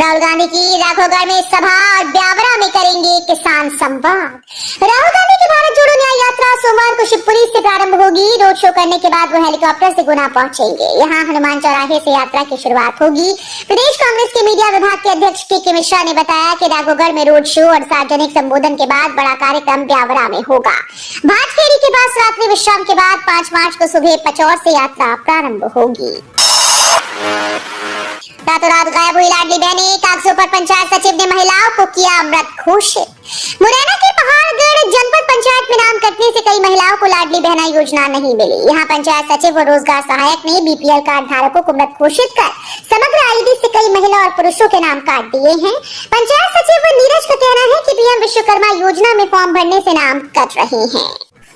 राहुल गांधी की राघोगढ़ में सभा और ब्यावरा में करेंगे किसान संवाद। राहुल गांधी की भारत जोड़ो न्याय यात्रा सोमवार को शिवपुरी से प्रारंभ होगी। रोड शो करने के बाद वो हेलीकॉप्टर से गुना पहुंचेंगे। यहां हनुमान चौराहे से यात्रा की शुरुआत होगी। प्रदेश कांग्रेस के मीडिया विभाग के अध्यक्ष के मिश्रा ने बताया कि राघोगढ़ में रोड शो और सार्वजनिक संबोधन के बाद बड़ा कार्यक्रम ब्यावरा में होगा। भाटखेड़ी के पास रात्रि विश्राम के बाद 5 मार्च को सुबह पचौर से यात्रा प्रारंभ होगी। रातों रात गायब हुई लाडली बहनें, कागजों पर पंचायत सचिव ने महिलाओं को किया अमृत घोषित। मुरैना के पहाड़गढ़ जनपद पंचायत में नाम कटने से कई महिलाओं को लाडली बहना योजना नहीं मिली। यहाँ पंचायत सचिव और रोजगार सहायक ने बीपीएल कार्ड धारकों को मृत घोषित कर समग्र आईडी से कई महिला और पुरुषों के नाम काट दिए हैं। पंचायत सचिव नीरज का कहना है कि पीएम विश्वकर्मा योजना में फॉर्म भरने से नाम कट रहे हैं।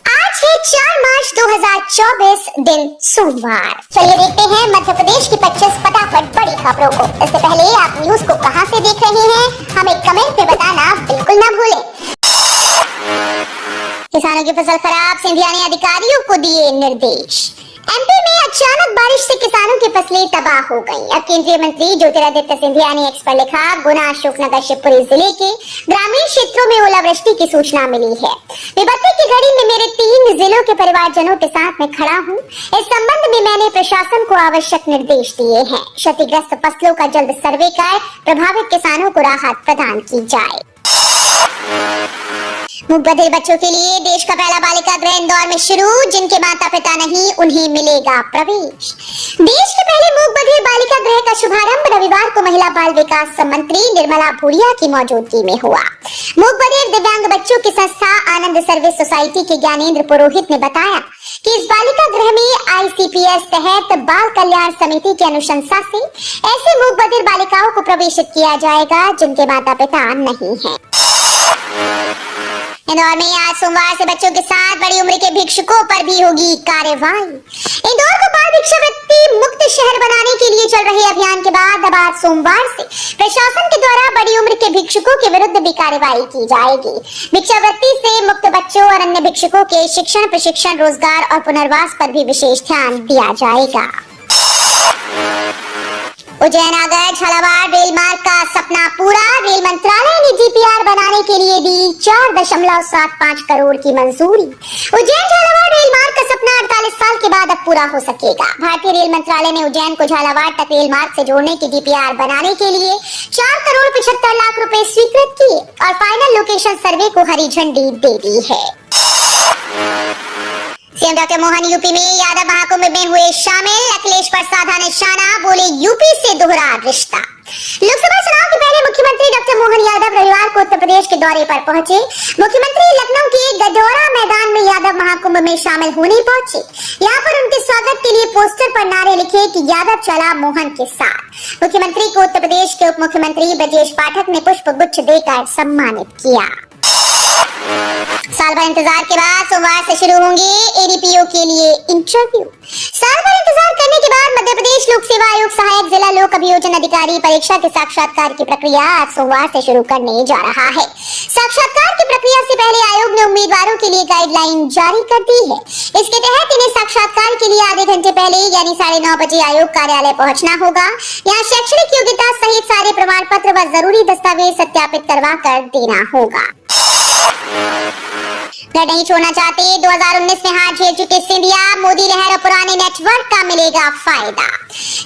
आज है 4 मार्च 2024 दिन सोमवार। चलिए देखते हैं मध्य प्रदेश की 25 फटाफट बड़ी खबरों को। इससे पहले आप न्यूज को कहां से देख रहे हैं हमें कमेंट में बताना बिल्कुल ना भूलें। किसानों की फसल खराब, सिंधिया ने अधिकारियों को दिए निर्देश। एमपी में अचानक बारिश से किसानों की फसलें तबाह हो गईं। अब केंद्रीय मंत्री ज्योतिरादित्य सिंधिया ने एक्स पर लिखा, गुना अशोकनगर शिवपुरी जिले के ग्रामीण क्षेत्रों में ओलावृष्टि की सूचना मिली है। विपत्ति की घड़ी में मेरे 3 जिलों के परिवारजनों के साथ मैं खड़ा हूं। इस संबंध में मैंने प्रशासन को आवश्यक निर्देश दिए हैं। क्षतिग्रस्त फसलों का जल्द सर्वे कर प्रभावित किसानों को राहत प्रदान की जाए। मूक बधिर बच्चों के लिए देश का पहला बालिका गृह इंदौर में शुरू। जिनके माता पिता नहीं उन्हें मिलेगा प्रवेश। देश के पहले मूक बधिर बालिका गृह का शुभारंभ रविवार को महिला बाल विकास मंत्री निर्मला भूरिया की मौजूदगी में हुआ। मूक बधिर दिव्यांग बच्चों की संस्था आनंद सर्विस सोसाइटी के ज्ञानेंद्र पुरोहित ने बताया कि इस बालिका गृह में आईसीपीएस तहत बाल कल्याण समिति की अनुशंसा से ऐसे मूक बधिर बालिकाओं को प्रवेशित किया जाएगा जिनके माता पिता नहीं है। इंदौर में आज सोमवार से बच्चों के साथ बड़ी उम्र के भिक्षुकों पर भी होगी कार्रवाई। इंदौर को बाल भिक्षावृत्ति मुक्त शहर बनाने के लिए चल रहे अभियान के बाद अब आज सोमवार से प्रशासन के द्वारा बड़ी उम्र के भिक्षुकों के विरुद्ध भी कार्रवाई की जाएगी। भिक्षावृत्ति से मुक्त बच्चों और अन्य भिक्षुकों के शिक्षण, प्रशिक्षण, रोजगार और पुनर्वास पर भी विशेष ध्यान दिया जाएगा। उज्जैन आगर झालावाड़ रेल मार्ग का सपना पूरा। रेल मंत्रालय ने जीपीआर बनाने के लिए दी 4.75 करोड़ की मंजूरी। उज्जैन झालावाड़ रेल मार्ग का सपना 48 साल के बाद अब पूरा हो सकेगा। भारतीय रेल मंत्रालय ने उज्जैन को झालावाड़ तक रेल मार्ग से जोड़ने की जीपीआर बनाने के लिए 4 करोड़ 75 लाख रुपए स्वीकृत किए और फाइनल लोकेशन सर्वे को हरी झंडी दे दी है। सीएम डॉक्टर मोहन यूपी में यादव महाकुंभ में हुए शामिल। अखिलेश पर साधा निशाना, बोले यूपी से दोहरा रिश्ता। लोकसभा चुनाव के पहले मुख्यमंत्री डॉक्टर मोहन यादव रविवार को उत्तर प्रदेश के दौरे पर पहुंचे। मुख्यमंत्री लखनऊ के गडोरा मैदान में यादव महाकुंभ में शामिल होने पहुंचे। यहाँ पर उनके स्वागत के लिए पोस्टर पर नारे लिखे कि यादव चला मोहन के साथ। मुख्यमंत्री को उत्तर प्रदेश के उप मुख्यमंत्री ब्रजेश पाठक ने पुष्प गुच्छ देकर सम्मानित किया। साल भर इंतजार के बाद सोमवार से शुरू होंगे एडीपीओ के लिए इंटरव्यू। साल भर इंतजार करने के बाद मध्य प्रदेश लोक सेवा आयोग सहायक जिला लोक अभियोजन अधिकारी परीक्षा के साक्षात्कार की प्रक्रिया आज सोमवार से शुरू करने जा रहा है। साक्षात्कार की प्रक्रिया से पहले आयोग ने उम्मीदवारों के लिए गाइडलाइन जारी कर दी है। इसके तहत इन्हें साक्षात्कार के लिए आधे घंटे पहले यानी 9:30 बजे आयोग कार्यालय पहुँचना होगा। यहाँ शैक्षणिक योग्यता सहित सारे प्रमाण पत्र व जरूरी दस्तावेज सत्यापित करवा कर देना होगा। घर नहीं छोड़ना चाहते, 2019 में हार झेल चुके सिंधिया, मोदी लहर और पुराने नेटवर्क का मिलेगा फायदा।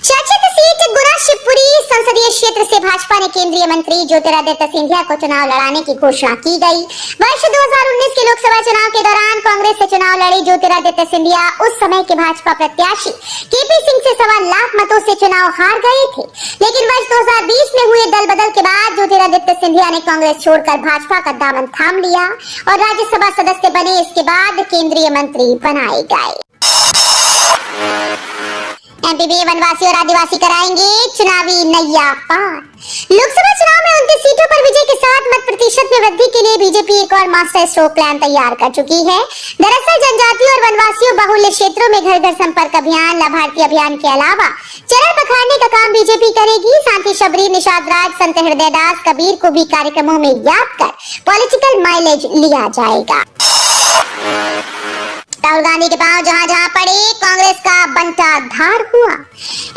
चर्चित सीट गुना शिवपुरी संसदीय क्षेत्र से भाजपा ने केंद्रीय मंत्री ज्योतिरादित्य सिंधिया को चुनाव लड़ाने की घोषणा की गई। वर्ष 2019 के लोकसभा चुनाव के दौरान कांग्रेस से चुनाव लड़े ज्योतिरादित्य सिंधिया उस समय के भाजपा प्रत्याशी केपी सिंह से 1.25 लाख मतों से चुनाव हार गए थे। लेकिन वर्ष 2020 में हुए दल बदल के बाद ज्योतिरादित्य सिंधिया ने कांग्रेस छोड़कर भाजपा का दामन थाम लिया और राज्यसभा सदस्य बने। इसके बाद केंद्रीय मंत्री बनाए गए। एमपी में वनवासी और आदिवासी कराएंगे चुनावी नैया पार। लोकसभा चुनाव में 29 सीटों पर विजय के साथ मत प्रतिशत में वृद्धि के लिए बीजेपी एक और मास्टर स्ट्रोक प्लान तैयार कर चुकी है। दरअसल जनजातीय और वनवासियों बाहुल्य क्षेत्रों में घर घर संपर्क अभियान, लाभार्थी अभियान के अलावा चरण पखारने का काम बीजेपी करेगी। साथ ही शबरी, निषाद राज, संत हृदयदास कबीर को भी कार्यक्रमों में याद कर पॉलिटिकल माइलेज लिया जाएगा। राहुल गांधी के पांव जहां जहां पड़े, कांग्रेस का बंटाधार हुआ।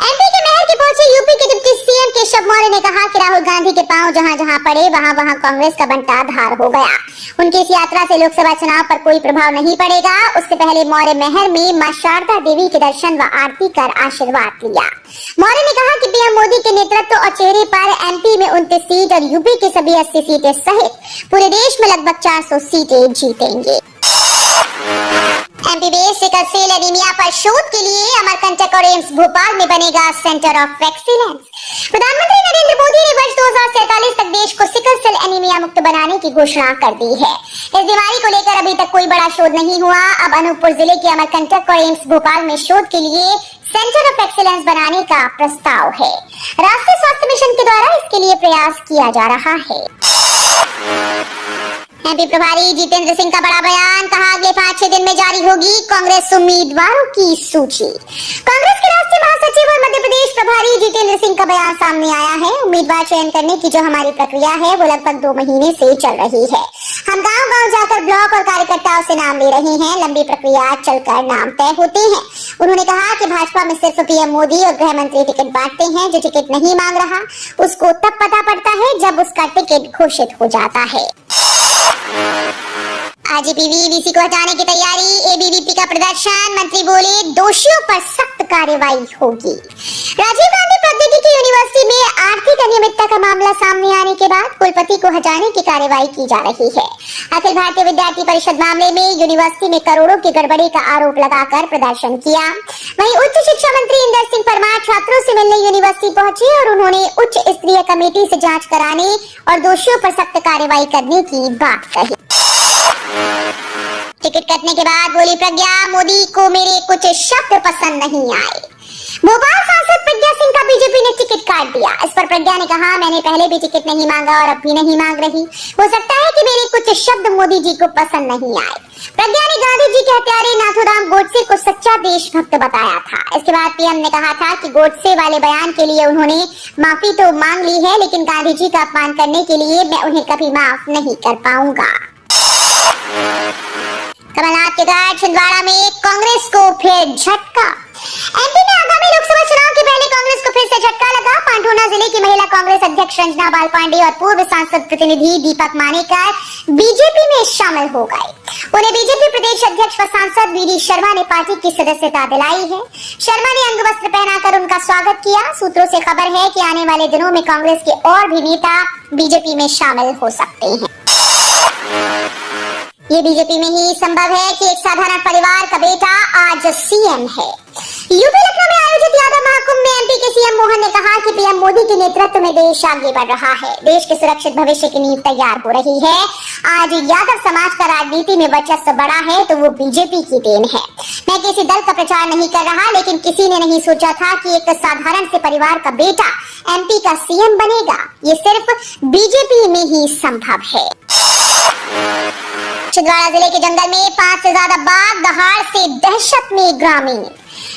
एमपी के मेहर के पहुंचे यूपी के डिप्टी सीएम केशव मौर्य ने कहा कि राहुल गांधी के पांव जहां जहां पड़े वहां वहां कांग्रेस का बंटाधार हो गया। उनकी इस यात्रा से लोकसभा चुनाव पर कोई प्रभाव नहीं पड़ेगा। उससे पहले मौर्य महर में मां शारदा देवी के दर्शन व आरती कर आशीर्वाद लिया। मौर्य ने कहा कि पीएम मोदी के नेतृत्व और चेहरे पर एमपी में 29 सीट और यूपी की सभी 80 सीटें सहित पूरे देश में लगभग 400 सीटें जीतेंगे। एमपी में सिकल सेल एनीमिया पर शोध के लिए अमरकंटक और एम्स भोपाल में बनेगा सेंटर ऑफ एक्सीलेंस। प्रधानमंत्री नरेंद्र मोदी ने वर्ष 2047 तक देश को सिकल सेल एनीमिया मुक्त बनाने की घोषणा कर दी है। इस बीमारी को लेकर अभी तक कोई बड़ा शोध नहीं हुआ। अब अनूपपुर जिले के अमरकंटक और एम्स भोपाल में शोध के लिए सेंटर ऑफ एक्सीलेंस बनाने का प्रस्ताव है। राष्ट्रीय स्वास्थ्य मिशन के द्वारा इसके लिए प्रयास किया जा रहा है। एमपी प्रभारी जितेंद्र सिंह का बड़ा बयान, कहा अगले 5-6 दिन में जारी होगी कांग्रेस उम्मीदवारों की सूची। कांग्रेस के राष्ट्रीय महासचिव और मध्य प्रदेश प्रभारी जितेंद्र सिंह का बयान सामने आया है। उम्मीदवार चयन करने की जो हमारी प्रक्रिया है वो लगभग 2 महीने से चल रही है। हम गांव-गांव जाकर ब्लॉक और कार्यकर्ताओं से नाम ले रहे हैं। लंबी प्रक्रिया चलकर नाम तय होते हैं। उन्होंने कहा कि भाजपा में सिर्फ पीएम मोदी और गृह मंत्री टिकट बांटते हैं। जो टिकट नहीं मांग रहा उसको तब पता पड़ता है जब उसका टिकट घोषित हो जाता है। आरजेपी-वीवीसी को हटाने की तैयारी, एबीवीपी का प्रदर्शन, मंत्री बोले दोषियों पर सख्त कार्रवाई होगी। राजीव गांधी प्रौद्योगिकी यूनिवर्सिटी में आर्थिक अनियमितता का मामला सामने आने के बाद कुलपति को हटाने की कार्रवाई की जा रही है। अखिल भारतीय विद्यार्थी परिषद मामले में यूनिवर्सिटी में करोड़ों की गड़बड़ी का आरोप लगाकर प्रदर्शन किया। वहीं उच्च शिक्षा मंत्री इंदर सिंह परमार छात्रों से मिलने यूनिवर्सिटी पहुंचे और उन्होंने उच्च स्तरीय कमेटी से जांच कराने और दोषियों पर सख्त कार्रवाई करने की बात कही। टिकट कटने के बाद बोली प्रज्ञा, मोदी को मेरे कुछ शब्द पसंद नहीं आए। भोपाल सांसद प्रज्ञा सिंह का बीजेपी ने टिकट काट दिया। इस पर प्रज्ञा ने कहा, मैंने पहले भी टिकट नहीं मांगा और अब भी नहीं मांग रही। हो सकता है कि मेरे कुछ शब्द मोदी जी को पसंद नहीं आए। प्रज्ञा ने गांधी जी के हत्यारे नाथूराम गोडसे को सच्चा देशभक्त बताया था। इसके बाद पीएम ने कहा था कि गोडसे वाले बयान के लिए उन्होंने माफी तो मांग ली है, लेकिन गांधी जी का अपमान करने के लिए मैं उन्हें कभी माफ नहीं कर पाऊंगा। कमलनाथ के गढ़ छिंदवाड़ा में कांग्रेस को फिर झटका। एमपी में आगामी लोकसभा चुनाव के पहले कांग्रेस को फिर से झटका लगा। पांढोना जिले की महिला कांग्रेस अध्यक्ष रंजना बाल पांडे और पूर्व सांसद प्रतिनिधि दीपक मानेकर बीजेपी में शामिल हो गए। उन्हें बीजेपी प्रदेश अध्यक्ष व सांसद वीडी शर्मा ने पार्टी की सदस्यता दिलाई है। शर्मा ने अंगवस्त्र पहनाकर उनका स्वागत किया। सूत्रों से खबर है कि आने वाले दिनों में कांग्रेस के और भी नेता बीजेपी में शामिल हो सकते हैं। ये बीजेपी में ही संभव है कि एक साधारण परिवार का बेटा आज सीएम है। यूपी लखनऊ में आयोजित यादव महाकुंभ में एमपी के सीएम मोहन ने कहा कि पीएम मोदी के नेतृत्व में देश आगे बढ़ रहा है। देश के सुरक्षित भविष्य की नींव तैयार हो रही है। आज यादव समाज का राजनीति में वर्चस्व बढ़ा है तो वो बीजेपी की देन है। मैं किसी दल का प्रचार नहीं कर रहा, लेकिन किसी ने नहीं सोचा था कि एक साधारण से परिवार का बेटा एमपी का सीएम बनेगा। ये सिर्फ बीजेपी में ही संभव है। छिंदवाड़ा जिले के जंगल में 5 से ज्यादा बाघ, दहाड़ से दहशत में ग्रामीण।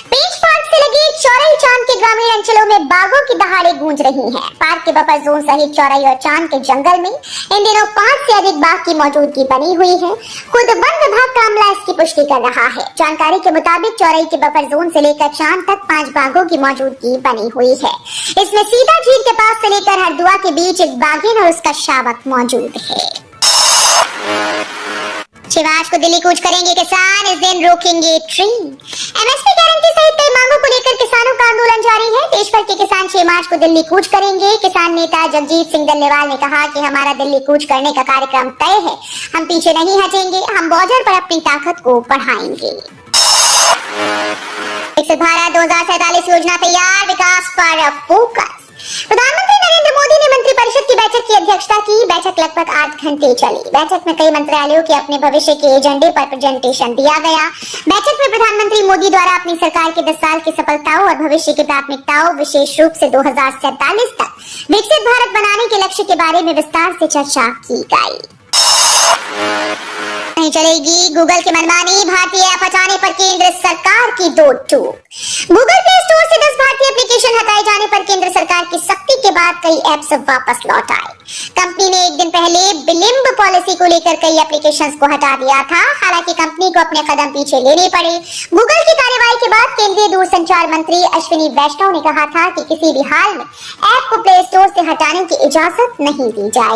पेंच पार्क से लगे चौरई चांद के ग्रामीण अंचलों में बाघों की दहाड़े गूंज रही हैं। पार्क के बफर जोन सहित चौरई और चांद के जंगल में इन दिनों 5 से अधिक बाघ की मौजूदगी बनी हुई है। खुद वन विभाग का अमला इसकी पुष्टि कर रहा है। जानकारी के मुताबिक चौरई के बफर जोन से लेकर चांद तक 5 बाघों की मौजूदगी बनी हुई है। इसमें सीता झील के पास से लेकर हरदुआ के बीच एक बाघिन और उसका शावक मौजूद है। शिवाज को दिल्ली कूच करेंगे किसान, इस दिन रोकेंगे ट्रेन। एमएसपी गारंटी सहित कई मांगों को लेकर किसानों का आंदोलन जारी है। देश भर के किसान 6 मार्च को दिल्ली कूच करेंगे। किसान नेता जगजीत सिंह डल्लेवाल ने कहा कि हमारा दिल्ली कूच करने का कार्यक्रम तय है। हम पीछे नहीं हटेंगे। हम बॉर्डर पर अपनी ताकत को बढ़ाएंगे। विकसित भारत 2047 योजना तैयार, विकास पर फोकस। प्रधानमंत्री नरेंद्र मोदी ने मंत्रिपरिषद की बैठक की अध्यक्षता की। बैठक लगभग 8 घंटे चली। बैठक में कई मंत्रालयों के अपने भविष्य के एजेंडे पर प्रेजेंटेशन दिया गया। बैठक में प्रधानमंत्री मोदी द्वारा अपनी सरकार के 10 साल की सफलताओं और भविष्य की प्राथमिकताओं, विशेष रूप से 2047 तक विकसित भारत बनाने के लक्ष्य के बारे में विस्तार से चर्चा की गई। नहीं चलेगी गूगल की मनमानी, भारतीय ऐप हटाने पर केंद्र सरकार की दो टूक। गूगल प्ले स्टोर से 10 भारतीय एप्लीकेशन हटाए जाने पर केंद्र सरकार की सख्ती के बाद कई ऐप्स वापस लौट आए। कंपनी ने एक दिन पहले विलंब पॉलिसी को लेकर कई एप्लीकेशंस को हटा दिया था। हालांकि कंपनी को अपने कदम पीछे लेने पड़े। गूगल की कार्रवाई के बाद केंद्रीय दूरसंचार मंत्री अश्विनी वैष्णव ने कहा था कि किसी भी हाल में ऐप को प्ले स्टोर से हटाने की इजाजत नहीं दी जाए।